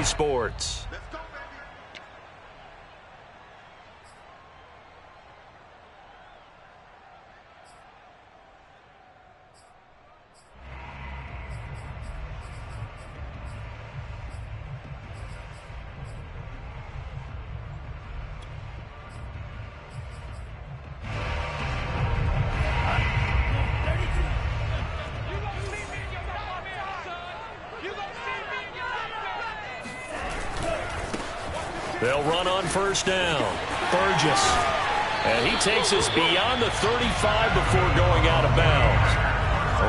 NBC Sports. They'll run on first down. Burgess. And he takes us beyond the 35 before going out of bounds.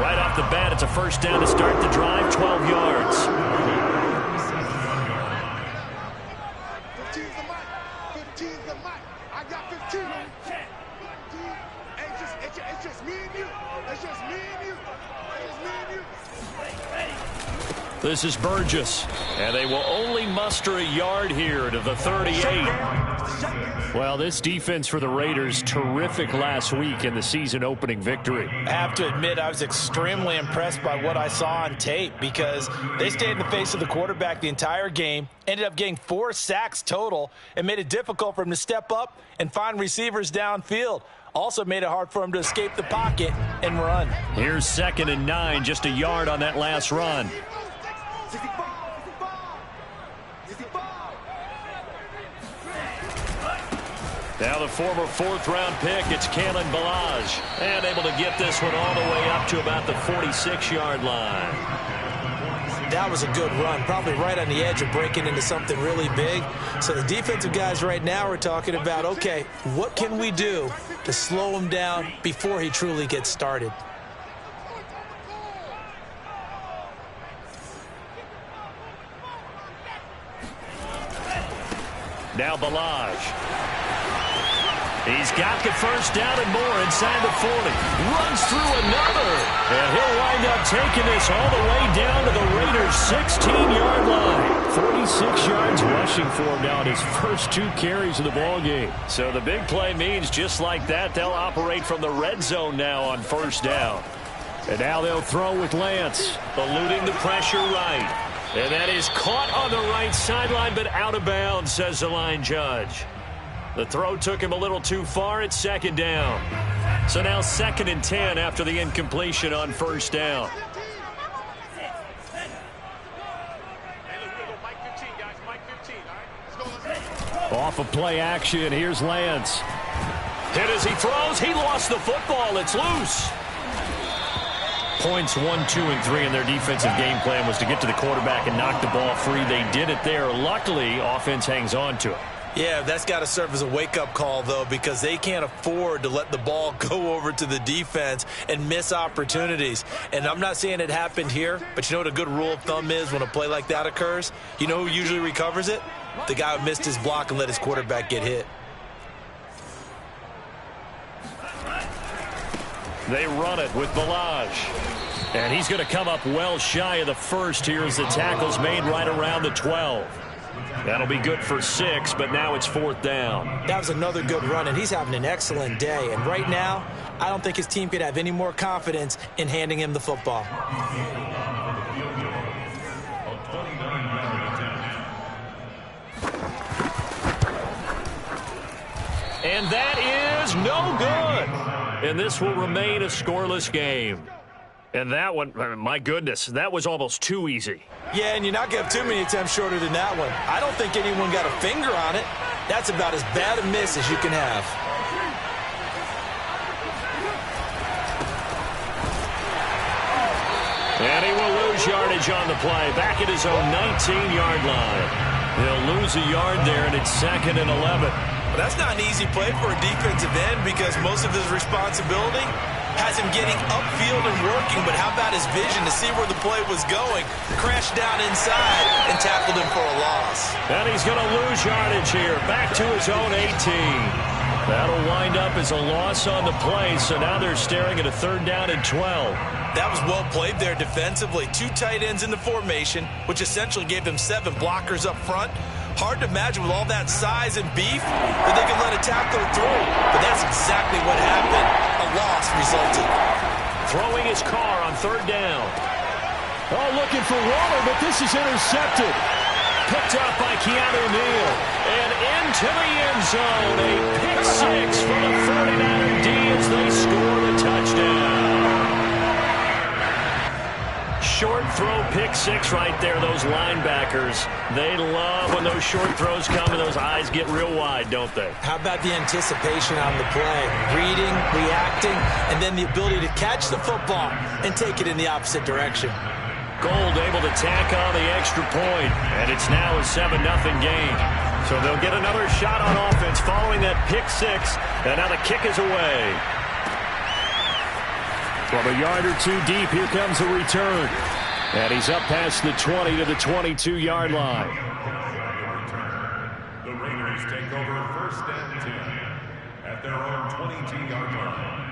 Right off the bat, it's a first down to start the drive, 12 yards. 15's the mic. 15's the mic. I got 15. 15. It's just me and you. It's just me and you. It's just me and you. This is Burgess, and they will only muster a yard here to the 38. Well, this defense for the Raiders, terrific last week in the season-opening victory. I have to admit, I was extremely impressed by what I saw on tape because they stayed in the face of the quarterback the entire game, ended up getting 4 sacks total, and made it difficult for him to step up and find receivers downfield. Also made it hard for him to escape the pocket and run. Here's 2nd and 9, just a yard on that last run. Now the former 4th-round pick, it's Kalen Ballage. And able to get this one all the way up to about the 46-yard line. That was a good run, probably right on the edge of breaking into something really big. So the defensive guys right now are talking about, okay, what can we do to slow him down before he truly gets started? Now Ballage. He's got the first down and more inside the 40. Runs through another. And he'll wind up taking this all the way down to the Raiders' 16-yard line. 46 yards rushing for him now in his first 2 carries of the ballgame. So the big play means just like that, they'll operate from the red zone now on first down. And now they'll throw with Lance, eluding the pressure right. And that is caught on the right sideline, but out of bounds, says the line judge. The throw took him a little too far. It's 2nd down. So now 2nd and 10 after the incompletion on first down. Off of play action, here's Lance. Hit as he throws. He lost the football. It's loose. Points 1, 2, and 3 in their defensive game plan was to get to the quarterback and knock the ball free. They did it there. Luckily, offense hangs on to it. Yeah, that's got to serve as a wake-up call, though, because they can't afford to let the ball go over to the defense and miss opportunities. And I'm not saying it happened here, but you know what a good rule of thumb is when a play like that occurs? You know who usually recovers it? The guy who missed his block and let his quarterback get hit. They run it with Ballage. And he's going to come up well shy of the first here as the tackle's made right around the 12. That'll be good for 6, but now it's 4th down. That was another good run, and he's having an excellent day. And right now, I don't think his team could have any more confidence in handing him the football. And that is no good. And this will remain a scoreless game. And that one, my goodness, that was almost too easy. Yeah, and you're not going to have too many attempts shorter than that one. I don't think anyone got a finger on it. That's about as bad a miss as you can have. And he will lose yardage on the play, back at his own 19-yard line. He'll lose a yard there, and it's 2nd and 11. Well, that's not an easy play for a defensive end because most of his responsibility has him getting upfield and working, but how about his vision to see where the play was going? Crashed down inside and tackled him for a loss. And he's going to lose yardage here, back to his own 18. That'll wind up as a loss on the play, so now they're staring at a 3rd down and 12. That was well played there defensively. 2 tight ends in the formation, which essentially gave them 7 blockers up front. Hard to imagine with all that size and beef that they could let a tackler through. But that's exactly what happened. A loss resulted. Throwing his car on 3rd down. Oh, looking for Waller, but this is intercepted. Pick picked up by Keanu Neal. And into the end zone. A pick six for the 49er D as they score the touchdown. Short throw pick six right there. Those linebackers, they love when those short throws come and those eyes get real wide, don't they? How about the anticipation on the play? Reading, reacting, and then the ability to catch the football and take it in the opposite direction. Gold able to tack on the extra point, and it's now a 7-0 game. So they'll get another shot on offense following that pick six, and now the kick is away. From a yard or two deep, here comes a return. And he's up past the 20 to the 22-yard line. The Raiders take over 1st and 10 at their own 22-yard line.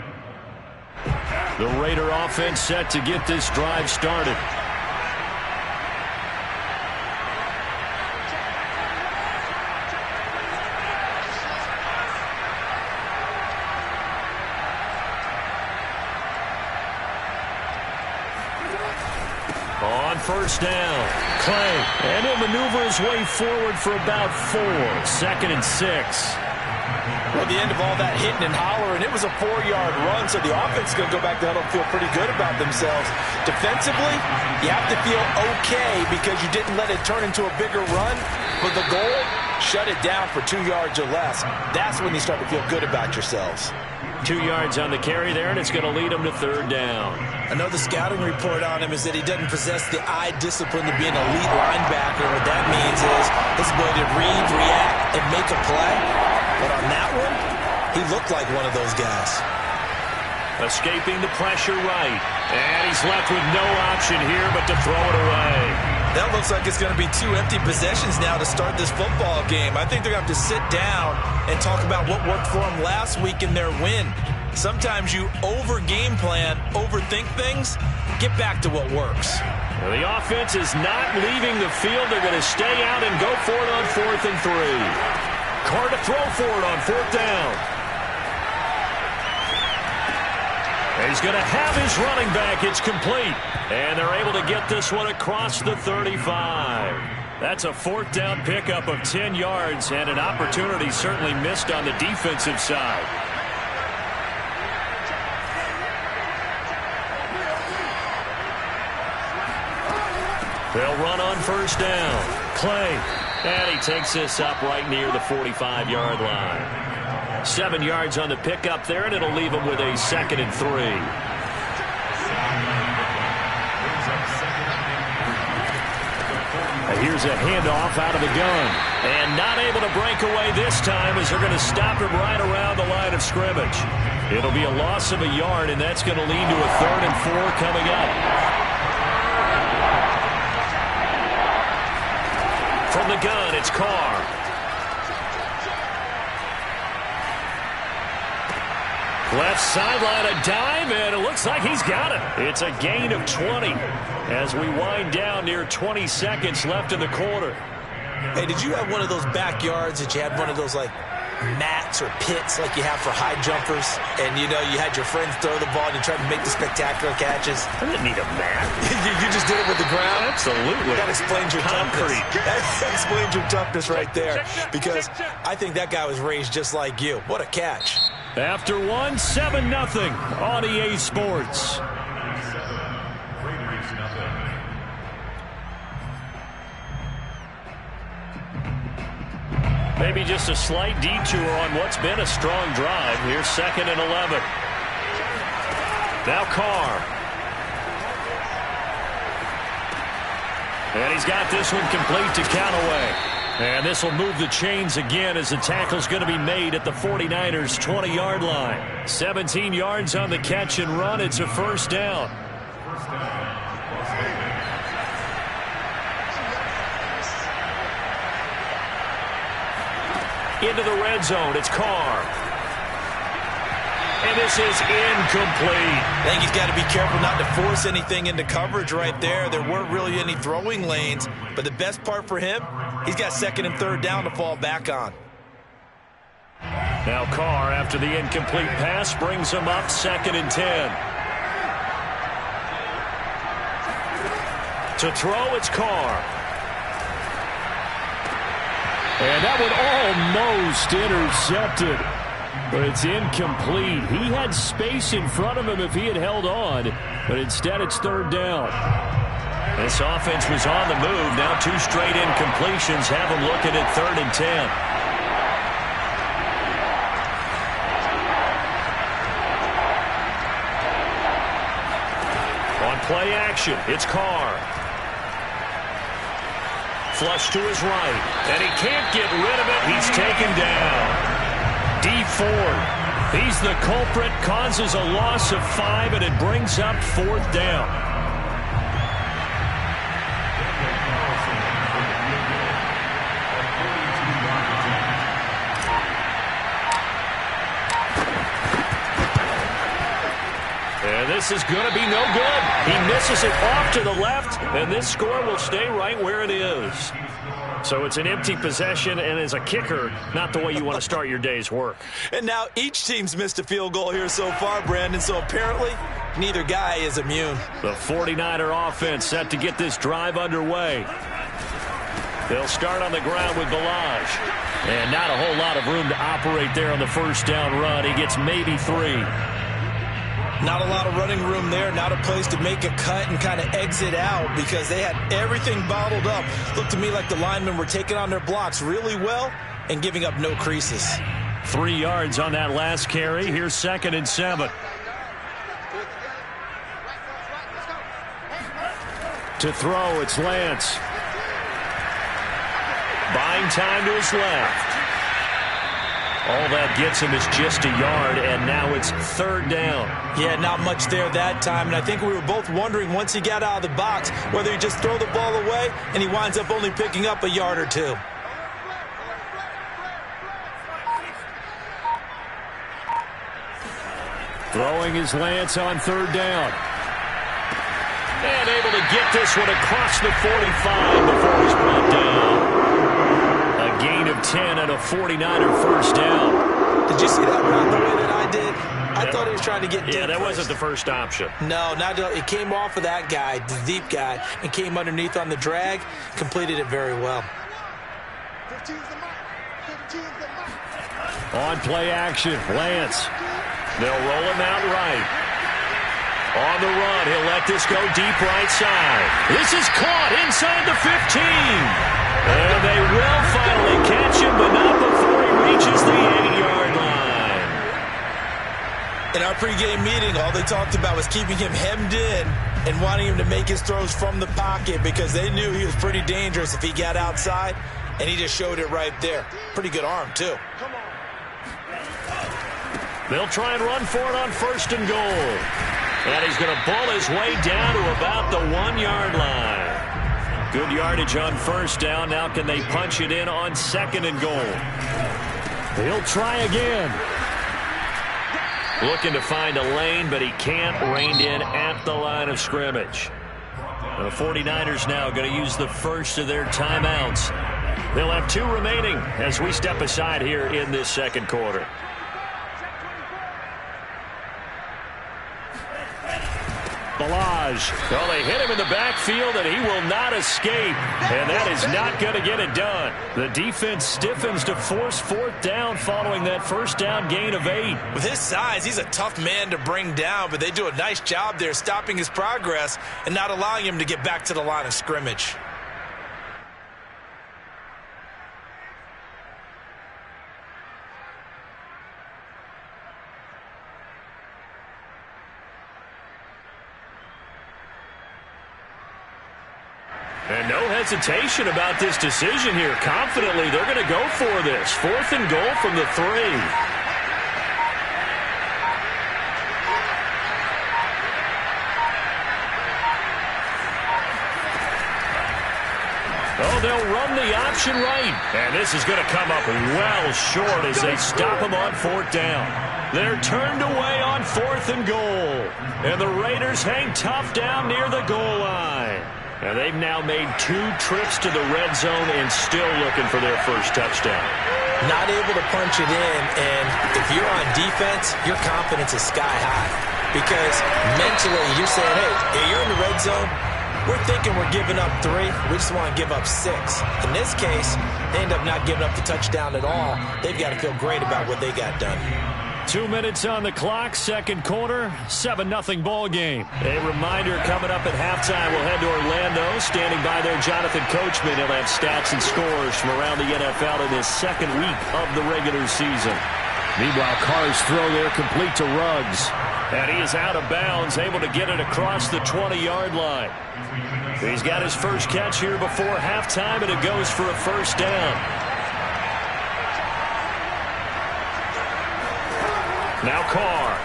The Raider offense set to get this drive started. On first down, Clay, and he'll maneuver his way forward for about 4. 2nd and 6. Well, the end of all that hitting and hollering, it was a 4-yard run, so the offense is going to go back to huddle and feel pretty good about themselves. Defensively, you have to feel okay because you didn't let it turn into a bigger run, but the goal, shut it down for 2 yards or less. That's when you start to feel good about yourselves. 2 yards on the carry there, and it's going to lead him to 3rd down. I know the scouting report on him is that he doesn't possess the eye discipline to be an elite linebacker. What that means is his ability to read, react, and make a play. But on that one, he looked like one of those guys. Escaping the pressure right. And he's left with no option here but to throw it away. That looks like it's going to be 2 empty possessions now to start this football game. I think they're going to have to sit down and talk about what worked for them last week in their win. Sometimes you over-game plan, overthink things. Get back to what works. Well, the offense is not leaving the field. They're going to stay out and go for it on 4th and 3. Carr to throw for it on 4th down. And he's going to have his running back. It's complete. And they're able to get this one across the 35. That's a 4th down pickup of 10 yards and an opportunity certainly missed on the defensive side. They'll run on first down. Clay. And he takes this up right near the 45-yard line. 7 yards on the pickup there, and it'll leave him with a 2nd and 3. And here's a handoff out of the gun. And not able to break away this time as they're going to stop him right around the line of scrimmage. It'll be a loss of a yard, and that's going to lead to a 3rd and 4 coming up. From the gun, it's Carr. Left sideline, a dive, and it looks like he's got it. It's a gain of 20 as we wind down near 20 seconds left in the quarter. Hey, did you have one of those backyards that you had one of those, like, mats or pits like you have for high jumpers, and you know you had your friends throw the ball and you tried to make the spectacular catches? I didn't need a mat. you just did it with the ground? Absolutely. That explains your toughness. That explains your toughness right there, because I think that guy was raised just like you. What a catch. After one, 7-0 on EA Sports. Maybe just a slight detour on what's been a strong drive. Here's 2nd and 11. Now Carr. And he's got this one complete to Callaway. And this will move the chains again as the tackle's going to be made at the 49ers' 20-yard line. 17 yards on the catch and run. It's a 1st down. Into the red zone, it's Carr. And this is incomplete. I think he's got to be careful not to force anything into coverage right there. There weren't really any throwing lanes, but the best part for him, he's got 2nd and 3rd down to fall back on. Now Carr, after the incomplete pass, brings him up 2nd and 10. To throw, it's Carr. And that one almost intercepted. But it's incomplete. He had space in front of him if he had held on. But instead it's third down. This offense was on the move. Now 2 straight incompletions have them looking at 3rd and 10. On play action, it's Carr. Flush to his right. And he can't get rid of it. He's taken down. Dee Ford, he's the culprit, causes a loss of 5, and it brings up 4th down. And this is going to be no good. He misses it off to the left, and this score will stay right where it is. So it's an empty possession, and as a kicker, not the way you want to start your day's work. And now each team's missed a field goal here so far, Brandon, so apparently neither guy is immune. The 49er offense set to get this drive underway. They'll start on the ground with Ballage. And not a whole lot of room to operate there on the first down run. He gets maybe 3. Not a lot of running room there, not a place to make a cut and kind of exit out because they had everything bottled up. Looked to me like the linemen were taking on their blocks really well and giving up no creases. 3 yards on that last carry. Here's 2nd and 7. To throw, it's Lance. Buying time to his left. All that gets him is just a yard, and now it's 3rd down. Yeah, not much there that time, and I think we were both wondering once he got out of the box whether he just throw the ball away, and he winds up only picking up a yard or 2. Throwing his Lance on 3rd down. And able to get this one across the 45 before he's brought down. A gain of 10 and a 49er first down. Did you see that route the way that I did? I thought he was trying to get deep. Yeah, that wasn't the first option. No, not it came off of that guy, the deep guy, and came underneath on the drag. Completed it very well. 15's the mark. 15's the mark. On play action, Lance. They'll roll him out right. On the run, he'll let this go deep right side. This is caught inside the 15. And they will finally catch him, but not before he reaches the 8-yard line. In our pregame meeting, all they talked about was keeping him hemmed in and wanting him to make his throws from the pocket because they knew he was pretty dangerous if he got outside, and he just showed it right there. Pretty good arm, too. They'll try and run for it on 1st and goal. And he's going to bull his way down to about the 1-yard line. Good yardage on 1st down. Now can they punch it in on 2nd and goal? He'll try again. Looking to find a lane, but he can't. Reined in at the line of scrimmage. The 49ers now going to use the first of their timeouts. They'll have 2 remaining as we step aside here in this 2nd quarter. Ballage. Well, they hit him in the backfield, and he will not escape. And that is not going to get it done. The defense stiffens to force 4th down following that 1st down gain of 8. With his size, he's a tough man to bring down, but they do a nice job there stopping his progress and not allowing him to get back to the line of scrimmage. And no hesitation about this decision here. Confidently, they're going to go for this. 4th and goal from the 3. Oh, they'll run the option right. And this is going to come up well short as they stop him on 4th down. They're turned away on 4th and goal. And the Raiders hang tough down near the goal line. And they've now made 2 trips to the red zone and still looking for their first touchdown. Not able to punch it in, and if you're on defense, your confidence is sky high. Because mentally, you're saying, hey, you're in the red zone, We're thinking we're giving up 3. We just want to give up 6. In this case, they end up not giving up the touchdown at all. They've got to feel great about what they got done. 2 minutes on the clock, second quarter, 7-0 ball game. A reminder coming up at halftime, we'll head to Orlando. Standing by there, Jonathan Coachman. He'll have stats and scores from around the NFL in his second week of the regular season. Meanwhile, Carr's throw there complete to Ruggs. And he is out of bounds, able to get it across the 20-yard line. He's got his first catch here before halftime, and it goes for a first down. Now Carr.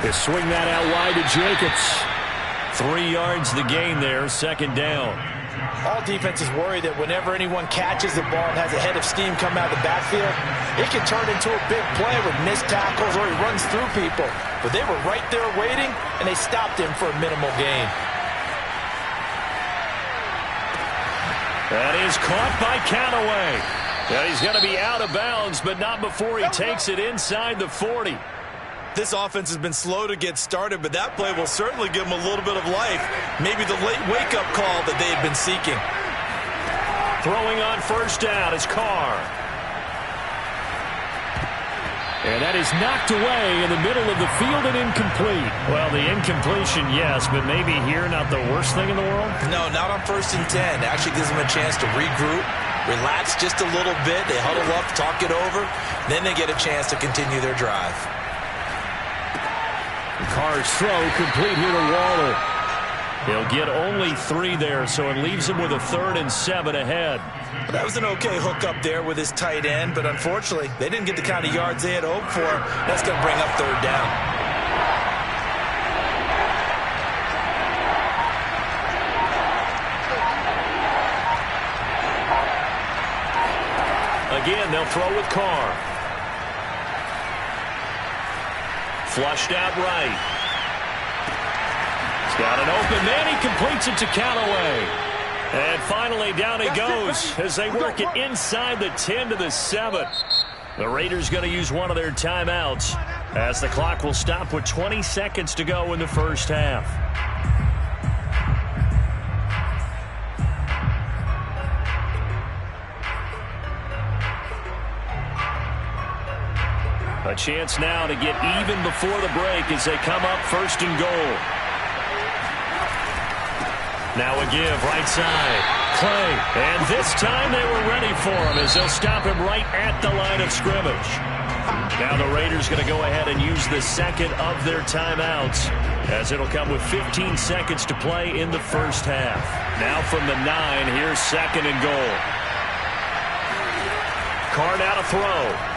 He'll swing that out wide to Jacobs. 3 yards the gain there, second down. All defenses worry that whenever anyone catches the ball and has a head of steam come out of the backfield, it can turn into a big play with missed tackles or he runs through people. But they were right there waiting, and they stopped him for a minimal gain. That is caught by Callaway. Yeah, he's going to be out of bounds, but not before he takes it inside the 40. This offense has been slow to get started, but that play will certainly give them a little bit of life. Maybe the late wake-up call that they had been seeking. Throwing on first down is Carr. And that is knocked away in the middle of the field and incomplete. Well, the incompletion, yes, but maybe here not the worst thing in the world? No, not on 1st and 10. It actually gives them a chance to regroup, relax just a little bit. They huddle up, talk it over. Then they get a chance to continue their drive. Carr's throw complete here to Waller. He'll get only 3 there, so it leaves him with a 3rd and 7 ahead. Well, that was an okay hook up there with his tight end, but unfortunately, they didn't get the kind of yards they had hoped for. That's going to bring up 3rd down. Again, they'll throw with Carr. Flushed out right. He's got an open man. He completes it to Callaway. And finally, down he goes as they work it inside the 10 to the 7. The Raiders going to use one of their timeouts as the clock will stop with 20 seconds to go in the first half. A chance now to get even before the break as they come up 1st and goal. Now a give, right side. Clay. And this time they were ready for him as they'll stop him right at the line of scrimmage. Now the Raiders going to go ahead and use the second of their timeouts as it'll come with 15 seconds to play in the first half. Now from the 9, here's 2nd and goal. Carr now to throw.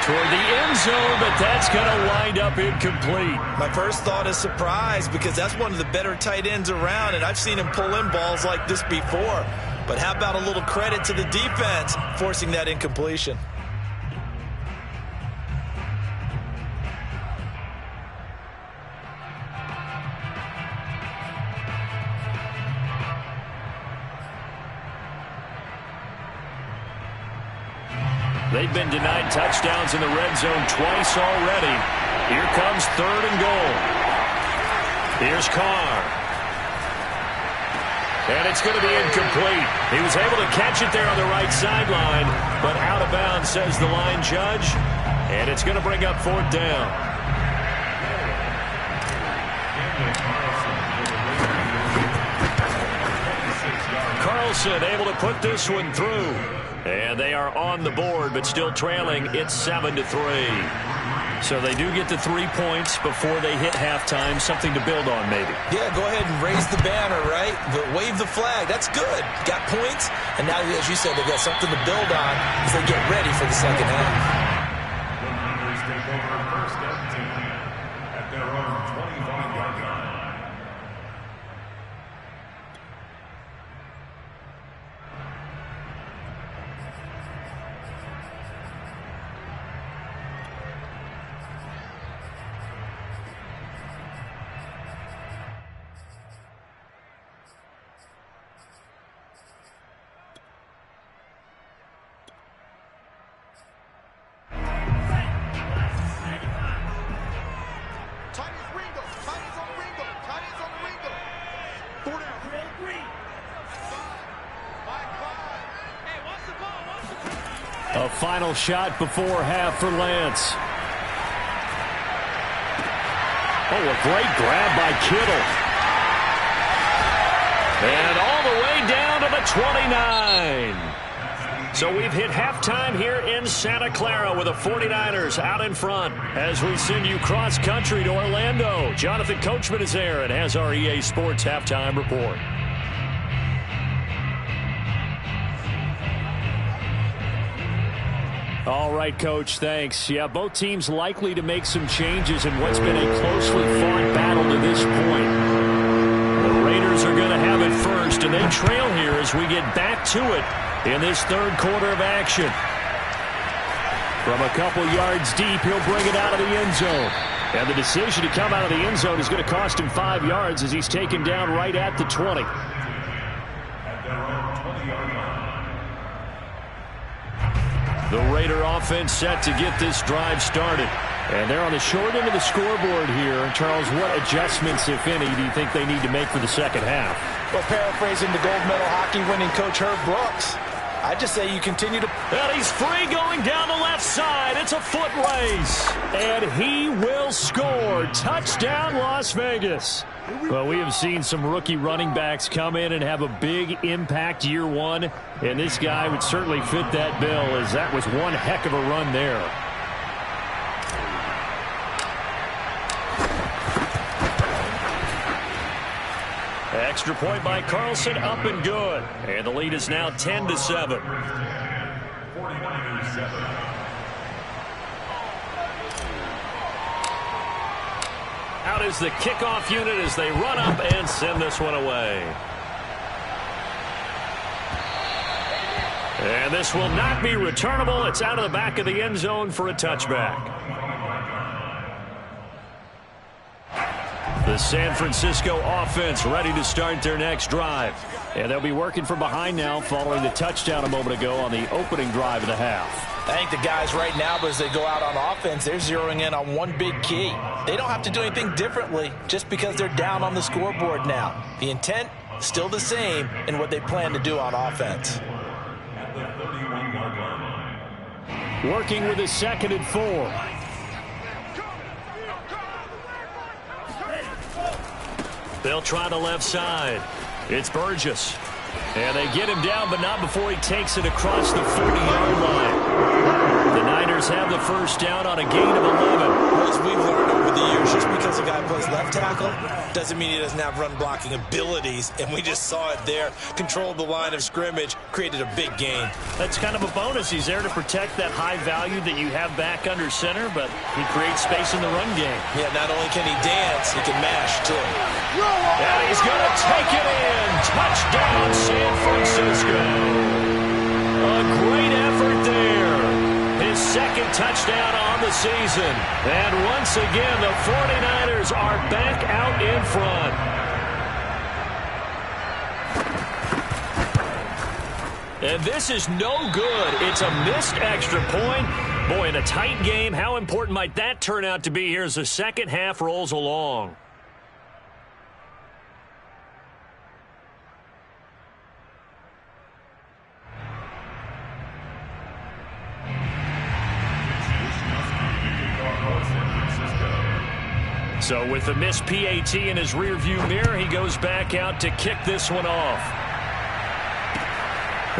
Toward the end zone, but that's going to wind up incomplete. My first thought is surprise because that's one of the better tight ends around, and I've seen him pull in balls like this before. But how about a little credit to the defense forcing that incompletion? They've been denied touchdowns in the red zone twice already. Here comes 3rd and goal. Here's Carr. And it's going to be incomplete. He was able to catch it there on the right sideline, but out of bounds, says the line judge. And it's going to bring up 4th down. Carlson able to put this one through. And they are on the board, but still trailing. It's 7-3. So they do get the 3 points before they hit halftime. Something to build on, maybe. Yeah, go ahead and raise the banner, right? Wave the flag. That's good. Got points. And now, as you said, they've got something to build on as they get ready for the second half. The Raiders take over 1st and 10 at their own 25-yard line. A final shot before half for Lance. Oh, a great grab by Kittle. And all the way down to the 29. So we've hit halftime here in Santa Clara with the 49ers out in front. As we send you cross-country to Orlando, Jonathan Coachman is there and has our EA Sports halftime report. All right, Coach, thanks. Yeah, both teams likely to make some changes in what's been a closely fought battle to this point. The Raiders are going to have it first, and they trail here as we get back to it in this third quarter of action. From a couple yards deep, he'll bring it out of the end zone. And the decision to come out of the end zone is going to cost him 5 yards as he's taken down right at the 20. The Raider offense set to get this drive started. And they're on the short end of the scoreboard here. Charles, what adjustments, if any, do you think they need to make for the second half? Well, paraphrasing the gold medal hockey winning coach Herb Brooks, I just say you continue to... And he's free going down the left side. It's a foot race. And he will score. Touchdown, Las Vegas. Well, we have seen some rookie running backs come in and have a big impact year one. And this guy would certainly fit that bill, as that was one heck of a run there. Extra point by Carlson, up and good. And the lead is now 10-7. 49ers 7. Out is the kickoff unit as they run up and send this one away. And this will not be returnable. It's out of the back of the end zone for a touchback. The San Francisco offense ready to start their next drive. And they'll be working from behind now following the touchdown a moment ago on the opening drive of the half. I think the guys right now, as they go out on offense, they're zeroing in on one big key. They don't have to do anything differently just because they're down on the scoreboard now. The intent, still the same in what they plan to do on offense. At the 31-yard line. Working with a 2nd and 4. They'll try the left side. It's Burgess. And they get him down, but not before he takes it across the 40-yard line. The Niners have the first down on a gain of 11. As we've learned over the years, just because a guy plays left tackle doesn't mean he doesn't have run-blocking abilities, and we just saw it there. Controlled the line of scrimmage, created a big gain. That's kind of a bonus. He's there to protect that high value that you have back under center, but he creates space in the run game. Yeah, not only can he dance, he can mash, too. And he's going to take it in. Touchdown, San Francisco. A great effort there. His second touchdown on the season. And once again, the 49ers are back out in front. And this is no good. It's a missed extra point. Boy, in a tight game, how important might that turn out to be here as the second half rolls along? So with the missed PAT in his rearview mirror, he goes back out to kick this one off.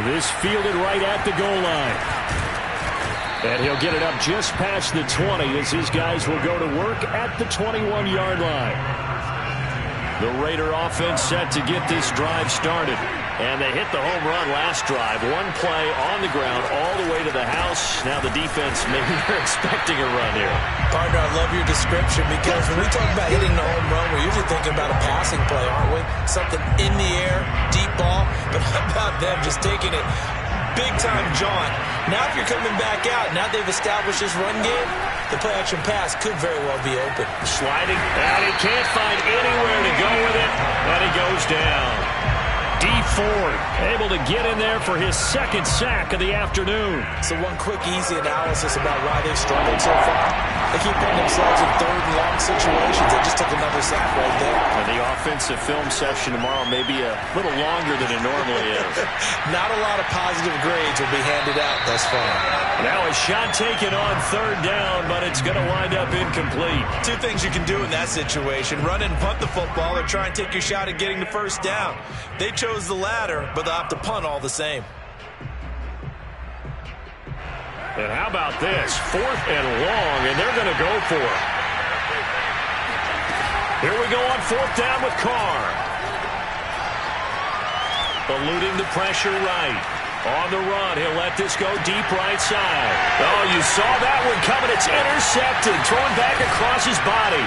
This fielded right at the goal line. And he'll get it up just past the 20 as his guys will go to work at the 21-yard line. The Raider offense set to get this drive started. And they hit the home run last drive. One play on the ground all the way to the house. Now the defense, maybe they're expecting a run here. Partner, I love your description because when we talk about hitting the home run, we're usually thinking about a passing play, aren't we? Something in the air, deep ball. But how about them just taking it big-time jaunt? Now if you're coming back out, now they've established this run game, the play-action pass could very well be open. Sliding, and he can't find anywhere to go with it, and he goes down. Ford, able to get in there for his second sack of the afternoon. So one quick, easy analysis about why they've struggled so far. They keep putting themselves in third and long situations. They just took another sack right there. And the offensive film session tomorrow may be a little longer than it normally is. Not a lot of positive grades will be handed out thus far. Now a shot taken on third down, but it's going to wind up incomplete. Two things you can do in that situation: run and punt the football, or try and take your shot at getting the first down. They chose the latter, but they'll have to punt all the same. And how about this? 4th and long, and they're going to go for it. Here we go on 4th down with Carr. Eluding the pressure right. On the run, he'll let this go deep right side. Oh, you saw that one coming. It's intercepted. Thrown back across his body.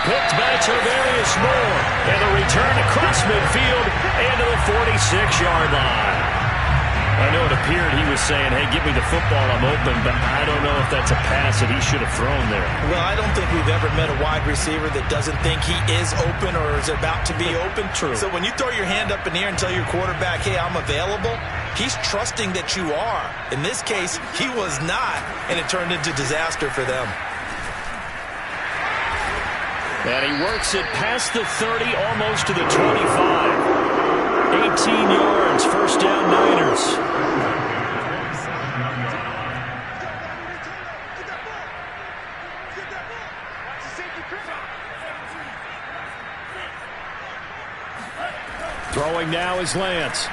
Picked by Tarvarius Moore. And the return across midfield and to the 46-yard line. I know it appeared he was saying, hey, give me the football, I'm open, but I don't know if that's a pass that he should have thrown there. Well, I don't think we've ever met a wide receiver that doesn't think he is open or is about to be open. True. So when you throw your hand up in the air and tell your quarterback, hey, I'm available, he's trusting that you are. In this case, he was not, and it turned into disaster for them. And he works it past the 30, almost to the 25. 18 yards, first down Niners. Throwing now is Lance.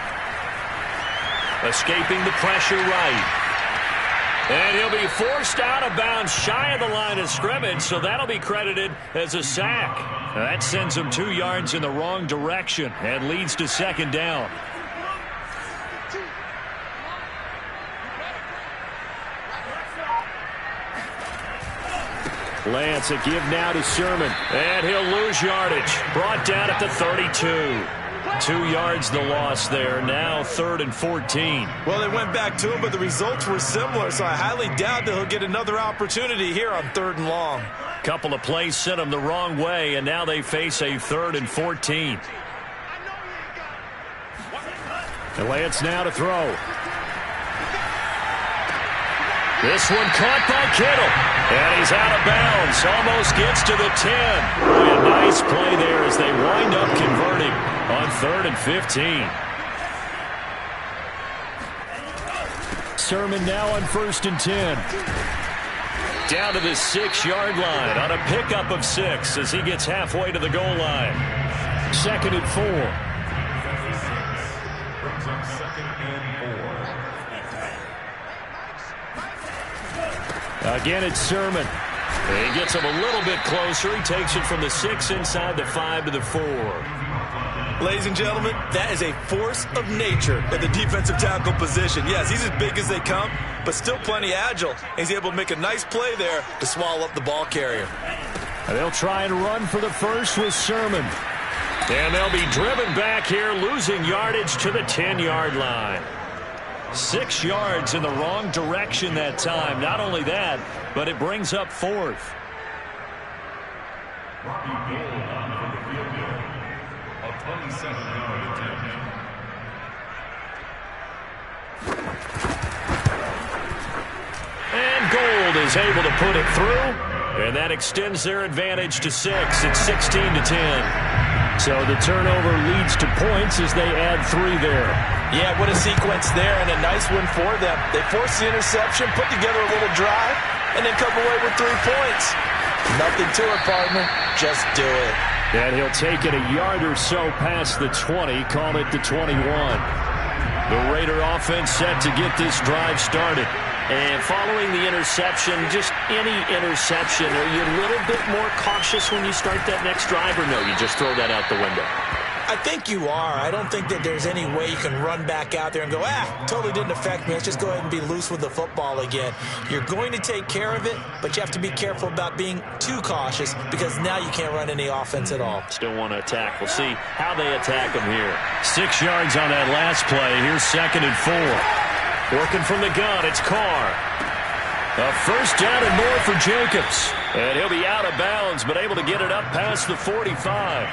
Escaping the pressure right. And he'll be forced out of bounds shy of the line of scrimmage, so that'll be credited as a sack. That sends him 2 yards in the wrong direction and leads to second down. Lance, a give now to Sermon. And he'll lose yardage. Brought down at the 32. 2 yards the loss there. Now 3rd and 14. Well, they went back to him, but the results were similar, so I highly doubt that he'll get another opportunity here on 3rd and long. Couple of plays sent them the wrong way, and now they face a 3rd and 14. And Lance now to throw. This one caught by Kittle. And he's out of bounds. Almost gets to the 10. Boy, a nice play there as they wind up converting on 3rd and 15. Sermon now on 1st and 10. Down to the 6-yard line on a pickup of 6 as he gets halfway to the goal line. 2nd and 4. Brings up 2nd and 4. Again, it's Sermon. He gets him a little bit closer. He takes it from the 6 inside the 5 to the 4. Ladies and gentlemen, that is a force of nature at the defensive tackle position. Yes, he's as big as they come, but still plenty agile. He's able to make a nice play there to swallow up the ball carrier. And they'll try and run for the first with Sermon. And they'll be driven back here, losing yardage to the 10-yard line. 6 yards in the wrong direction that time. Not only that, but it brings up 4th. Robbie Gould on for the field goal. A 27-yard attempt. And Gould is able to put it through. And that extends their advantage to 6. It's 16-10. So the turnover leads to points as they add 3 there. Yeah, what a sequence there, and a nice one for them. They forced the interception, put together a little drive, and then come away with 3 points. Nothing to it, partner. Just do it. And he'll take it a yard or so past the 20, call it the 21. The Raider offense set to get this drive started. And following the interception, just any interception, are you a little bit more cautious when you start that next drive, or no, you just throw that out the window? I think you are. I don't think that there's any way you can run back out there and go, totally didn't affect me. Let's just go ahead and be loose with the football again. You're going to take care of it, but you have to be careful about being too cautious because now you can't run any offense at all. Still want to attack. We'll see how they attack them here. 6 yards on that last play. Here's 2nd and 4. Working from the gun, it's Carr. A first down and more for Jacobs. And he'll be out of bounds, but able to get it up past the 45.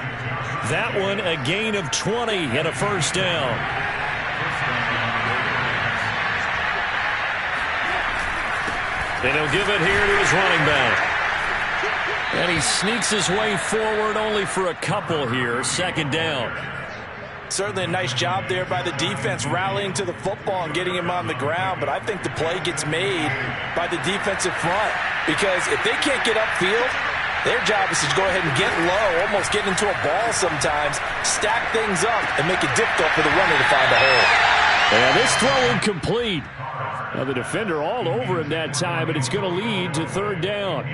That one a gain of 20 and a first down. And he'll give it here to his running back. And he sneaks his way forward only for a couple here. Second down. Certainly a nice job there by the defense rallying to the football and getting him on the ground. But I think the play gets made by the defensive front. Because if they can't get upfield, their job is to go ahead and get low, almost get into a ball sometimes, stack things up, and make it difficult for the runner to find a hole. And this throw incomplete. Now the defender all over him that time, but it's going to lead to third down.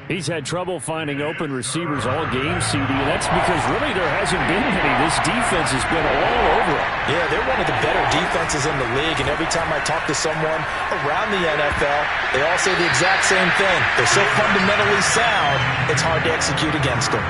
He's had trouble finding open receivers all game, CD, and that's because really there hasn't been any. This defense has been all over him. Yeah, they're one of the better defenses in the league, and every time I talk to someone around the NFL, they all say the exact same thing. They're so fundamentally sound, it's hard to execute against them.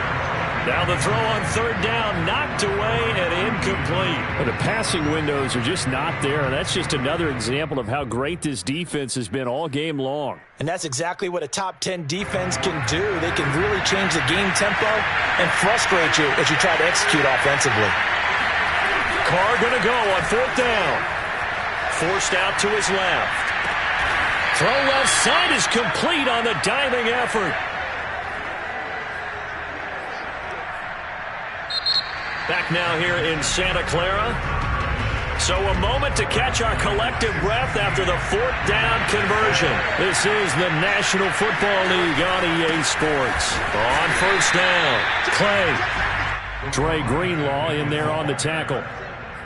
Now the throw on third down, knocked away and incomplete. But the passing windows are just not there. That's just another example of how great this defense has been all game long. And that's exactly what a top 10 defense can do. They can really change the game tempo and frustrate you as you try to execute offensively. Carr going to go on fourth down. Forced out to his left. Throw left side is complete on the diving effort. Back now here in Santa Clara. So a moment to catch our collective breath after the fourth down conversion. This is the National Football League on EA Sports. On first down, Clay. Dre Greenlaw in there on the tackle.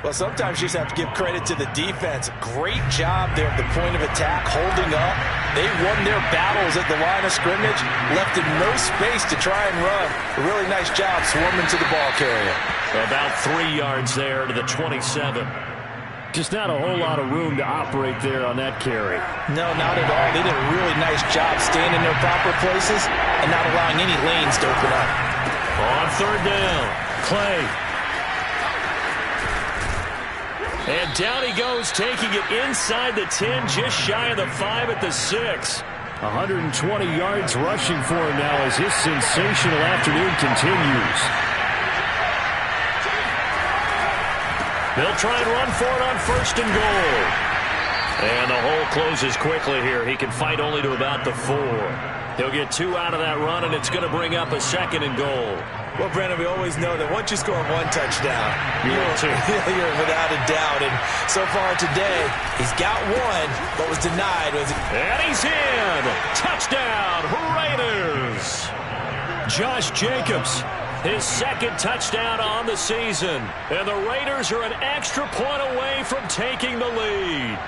Well, sometimes you just have to give credit to the defense. Great job there at the point of attack, holding up. They won their battles at the line of scrimmage, left in no space to try and run. A really nice job swarming to the ball carrier. About 3 yards there to the 27. Just not a whole lot of room to operate there on that carry. No, not at all. They did a really nice job staying in their proper places and not allowing any lanes to open up. On third down, Clay. And down he goes, taking it inside the 10, just shy of the 5 at the 6. 120 yards rushing for him now as his sensational afternoon continues. They'll try and run for it on first and goal. And the hole closes quickly here. He can fight only to about the 4. He'll get 2 out of that run, and it's going to bring up a second and goal. Well, Brandon, we always know that once you score 1 touchdown, you're without a doubt. And so far today, he's got 1, but was denied. And he's in! Touchdown, Raiders! Josh Jacobs, his second touchdown on the season. And the Raiders are an extra point away from taking the lead.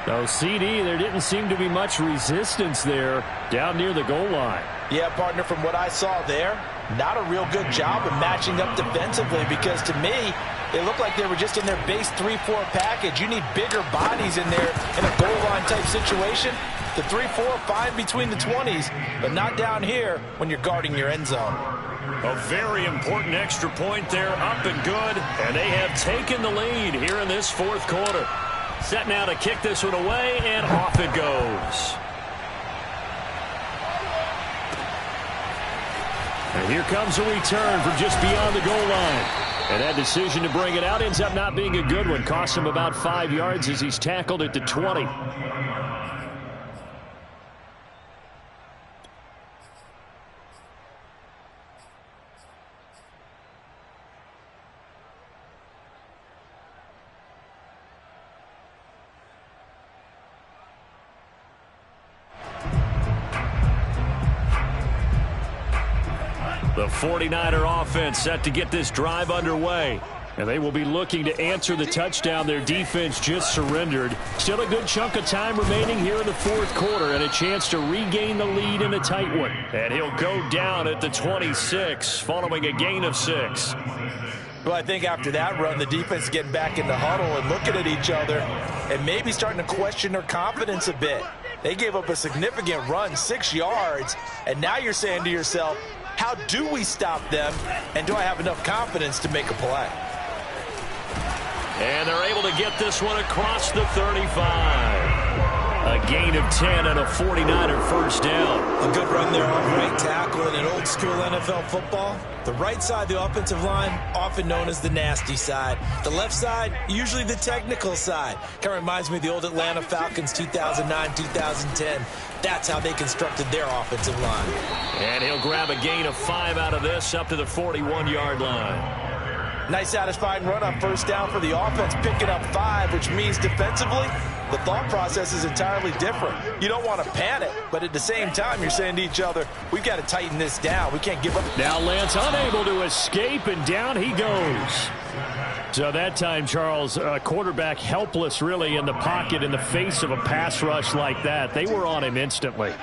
So, CD, there didn't seem to be much resistance there down near the goal line. Yeah, partner, from what I saw there, not a real good job of matching up defensively because to me, it looked like they were just in their base 3-4 package. You need bigger bodies in there in a goal line type situation. The 3-4, fine between the 20s, but not down here when you're guarding your end zone. A very important extra point there, up and good, and they have taken the lead here in this fourth quarter. Set now to kick this one away, and off it goes. And here comes a return from just beyond the goal line. And that decision to bring it out ends up not being a good one. Costs him about 5 yards as he's tackled at the 20. The 49er offense set to get this drive underway. And they will be looking to answer the touchdown their defense just surrendered. Still a good chunk of time remaining here in the fourth quarter and a chance to regain the lead in a tight one. And he'll go down at the 26 following a gain of 6. Well, I think after that run, the defense is getting back in the huddle and looking at each other and maybe starting to question their confidence a bit. They gave up a significant run, 6 yards, and now you're saying to yourself, how do we stop them, and do I have enough confidence to make a play? And they're able to get this one across the 35. A gain of 10 and a 49er first down. A good run there off right tackle in an old-school NFL football. The right side of the offensive line, often known as the nasty side. The left side, usually the technical side. Kind of reminds me of the old Atlanta Falcons 2009, 2010. That's how they constructed their offensive line. And he'll grab a gain of 5 out of this up to the 41-yard line. Nice satisfying run on first down for the offense, picking up 5, which means defensively, the thought process is entirely different. You don't want to panic, but at the same time, you're saying to each other, we've got to tighten this down. We can't give up. Now Lance unable to escape, and down he goes. So that time, Charles, quarterback helpless really in the pocket in the face of a pass rush like that. They were on him instantly.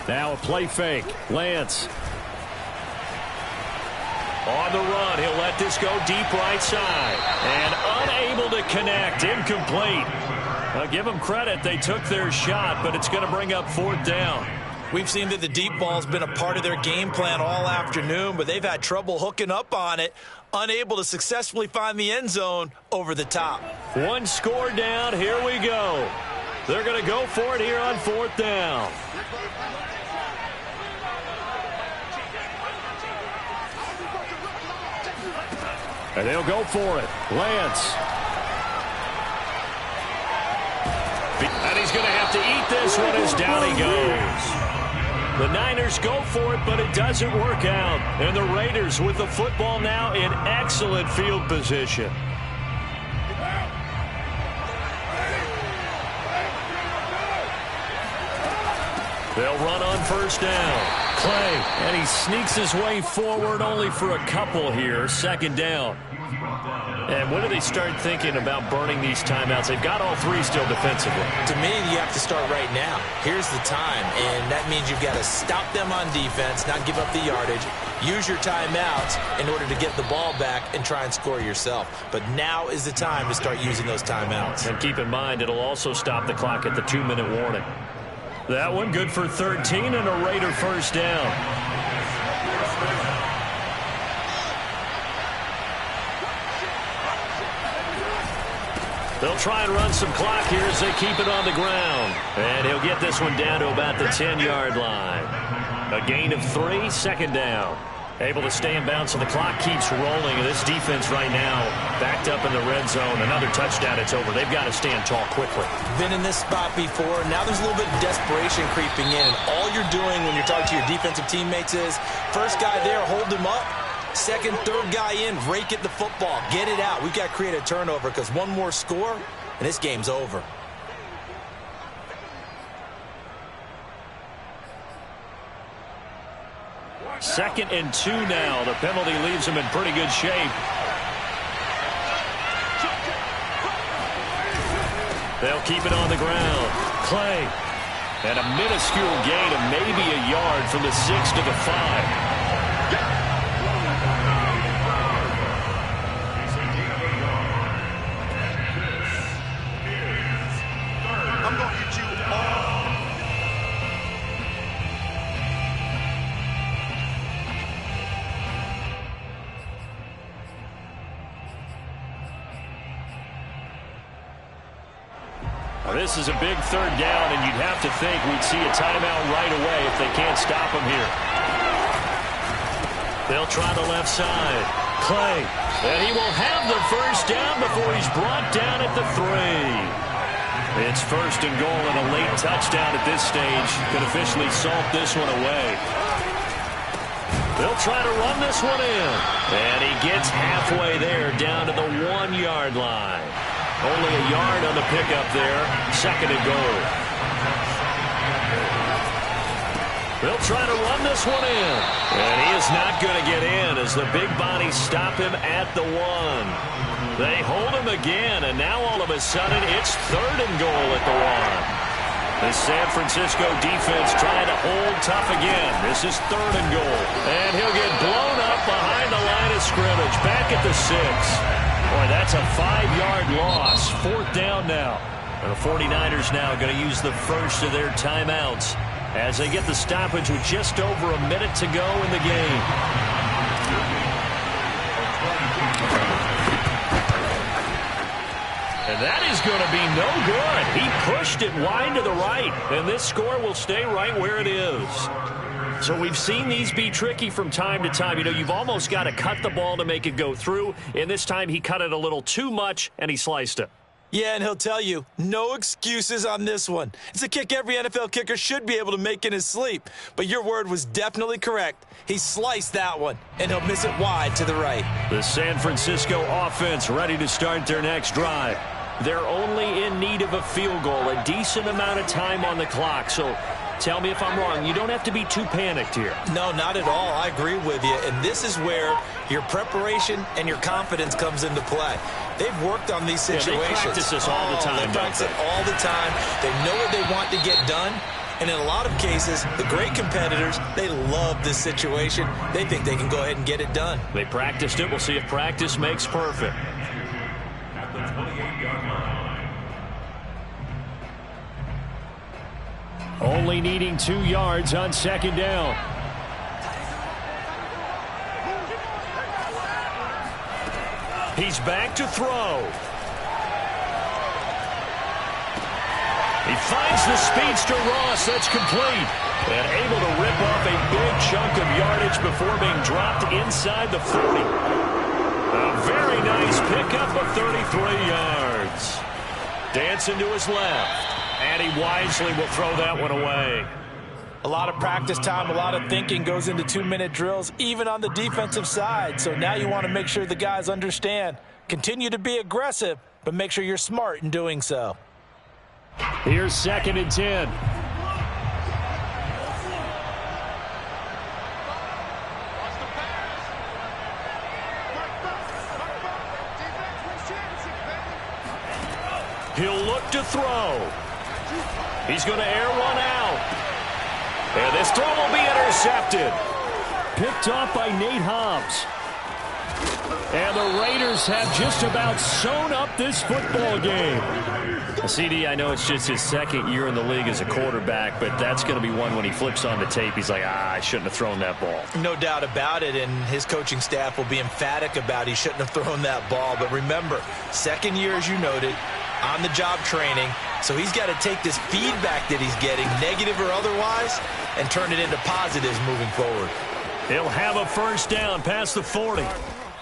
Now a play fake. Lance. On the run, he'll let this go deep right side. And unable to connect, incomplete. I'll give them credit, they took their shot, but it's going to bring up 4th down. We've seen that the deep ball's been a part of their game plan all afternoon, but they've had trouble hooking up on it, unable to successfully find the end zone over the top. One score down, here we go. They're going to go for it here on 4th down. And they'll go for it. Lance. And he's going to have to eat this one as down he goes. The Niners go for it, but it doesn't work out. And the Raiders with the football now in excellent field position. They'll run on first down. Clay, and he sneaks his way forward only for a couple here. 2nd down. And when do they start thinking about burning these timeouts? They've got all 3 still defensively. To me, you have to start right now. Here's the time, and that means you've got to stop them on defense, not give up the yardage, use your timeouts in order to get the ball back and try and score yourself. But now is the time to start using those timeouts. And keep in mind, it'll also stop the clock at the 2-minute warning. That one good for 13 and a Raider first down. They'll try and run some clock here as they keep it on the ground. And he'll get this one down to about the 10-yard line. A gain of 3, 2nd down. Able to stay in bounds, so the clock keeps rolling. And this defense right now backed up in the red zone. Another touchdown, it's over. They've got to stand tall quickly. Been in this spot before. Now there's a little bit of desperation creeping in. All you're doing when you're talking to your defensive teammates is, first guy there, hold him up. Second, third guy in, rake at the football. Get it out. We've got to create a turnover because one more score, and this game's over. Second and 2 now. The penalty leaves them in pretty good shape. They'll keep it on the ground. Clay. And a minuscule gain of maybe a yard from the 6 to the 5. I'm going to hit you all. This is a big 3rd down, and you'd have to think we'd see a timeout right away if they can't stop him here. They'll try the left side. Clay. And he will have the first down before he's brought down at the 3. It's 1st and goal, and a late touchdown at this stage could officially salt this one away. They'll try to run this one in. And he gets halfway there down to the 1-yard line. Only a yard on the pickup there. 2nd and goal. They'll try to run this one in. And he is not going to get in as the big bodies stop him at the 1. They hold him again, and now all of a sudden it's 3rd and goal at the 1. The San Francisco defense trying to hold tough again. This is 3rd and goal. And he'll get blown up behind the line of scrimmage. Back at the 6. Boy, that's a 5-yard loss. 4th down now. And the 49ers now going to use the first of their timeouts as they get the stoppage with just over a minute to go in the game. And that is going to be no good. He pushed it wide to the right, and this score will stay right where it is. So we've seen these be tricky from time to time. You know, you've almost got to cut the ball to make it go through, and this time he cut it a little too much, and he sliced it. Yeah, and he'll tell you, no excuses on this one. It's a kick every NFL kicker should be able to make in his sleep. But your word was definitely correct. He sliced that one, and he'll miss it wide to the right. The San Francisco offense ready to start their next drive. They're only in need of a field goal, a decent amount of time on the clock. So tell me if I'm wrong. You don't have to be too panicked here. No, not at all. I agree with you. And this is where your preparation and your confidence comes into play. They've worked on these situations. Yeah, they practice this all the time. They practice it all the time. They know what they want to get done. And in a lot of cases, the great competitors, they love this situation. They think they can go ahead and get it done. They practiced it. We'll see if practice makes perfect. At the 28-yard line. Only needing 2 yards on second down. He's back to throw. He finds the speedster Ross. That's complete. And able to rip off a big chunk of yardage before being dropped inside the 40. A very nice pickup of 33 yards. Dancing to his left. And he wisely will throw that one away. A lot of practice time, a lot of thinking goes into 2-minute drills, even on the defensive side. So now you want to make sure the guys understand. Continue to be aggressive, but make sure you're smart in doing so. Here's 2nd and 10. He'll look to throw. He's going to air one out. And this throw will be intercepted. Picked off by Nate Hobbs. And the Raiders have just about sewn up this football game. CD, I know it's just his 2nd year in the league as a quarterback, but that's going to be one when he flips on the tape. He's like, I shouldn't have thrown that ball. No doubt about it, and his coaching staff will be emphatic about he shouldn't have thrown that ball. But remember, 2nd year, as you noted, on-the-job training. So he's got to take this feedback that he's getting, negative or otherwise, and turn it into positives moving forward. He'll have a first down past the 40.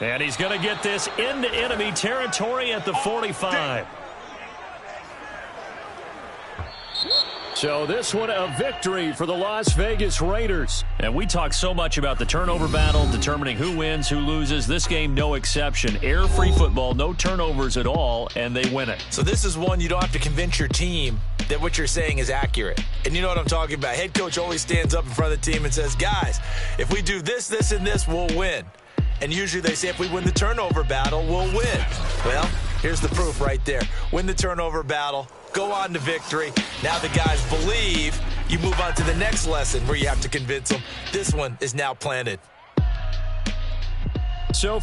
And he's going to get this into enemy territory at the 45. So this one a victory for the Las Vegas Raiders. And we talk so much about the turnover battle, determining who wins, who loses. This game, no exception. Air-free football, no turnovers at all, and they win it. So this is one you don't have to convince your team that what you're saying is accurate. And you know what I'm talking about. Head coach always stands up in front of the team and says, guys, if we do this, this, and this, we'll win. And usually they say if we win the turnover battle, we'll win. Well, here's the proof right there. Win the turnover battle. Go on to victory. Now the guys believe. You move on to the next lesson where you have to convince them. This one is now planted. So